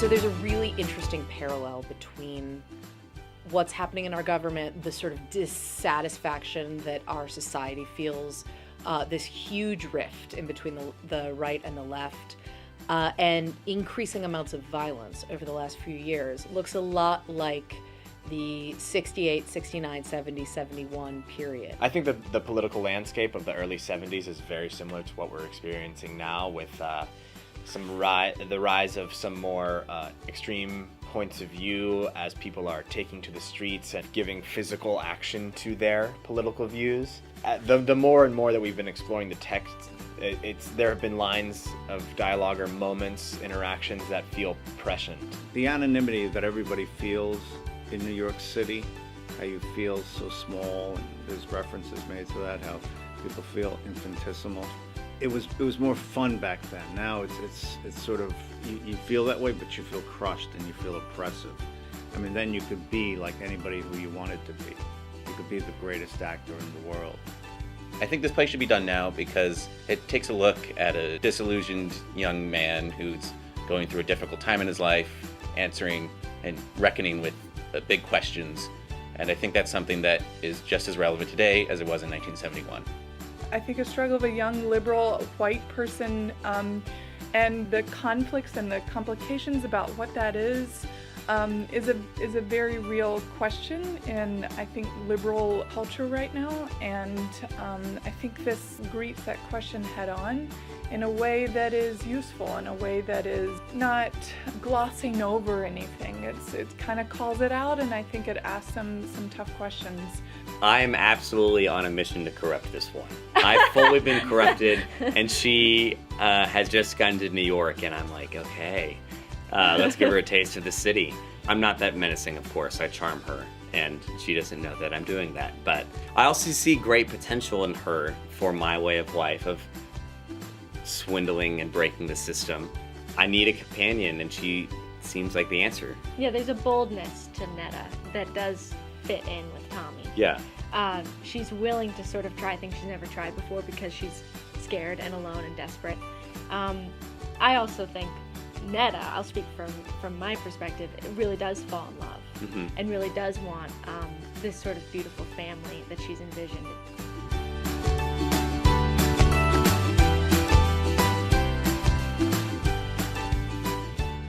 So there's a really interesting parallel between what's happening in our government, the sort of dissatisfaction that our society feels, this huge rift in between the right and the left, and increasing amounts of violence over the last few years. It looks a lot like the 68, 69, 70, 71 period. I think that the political landscape of the early 70s is very similar to what we're experiencing now, with the rise of some more extreme points of view as people are taking to the streets and giving physical action to their political views. The more and more that we've been exploring the text, there have been lines of dialogue or moments, interactions that feel prescient. The anonymity that everybody feels in New York City, how you feel so small, and there's references made to that, how people feel infinitesimal. It was more fun back then. Now it's sort of, you feel that way, but you feel crushed and you feel oppressive. I mean, then you could be like anybody who you wanted to be. You could be the greatest actor in the world. I think this play should be done now because it takes a look at a disillusioned young man who's going through a difficult time in his life, answering and reckoning with big questions. And I think that's something that is just as relevant today as it was in 1971. I think a struggle of a young liberal white person and the conflicts and the complications about what that is a very real question in, I think, liberal culture right now. And I think this greets that question head on in a way that is useful, in a way that is not glossing over anything. It kind of calls it out, and I think it asks some tough questions. I'm absolutely on a mission to corrupt this one. I've fully been corrupted, and she has just gone to New York, and I'm like, okay, let's give her a taste of the city. I'm not that menacing, of course. I charm her, and she doesn't know that I'm doing that. But I also see great potential in her for my way of life, of swindling and breaking the system. I need a companion, and she seems like the answer. Yeah, there's a boldness to Netta that does fit in with Tommy. Yeah. She's willing to sort of try things she's never tried before because she's scared and alone and desperate. I also think Netta, I'll speak from my perspective, it really does fall in love and really does want this sort of beautiful family that she's envisioned.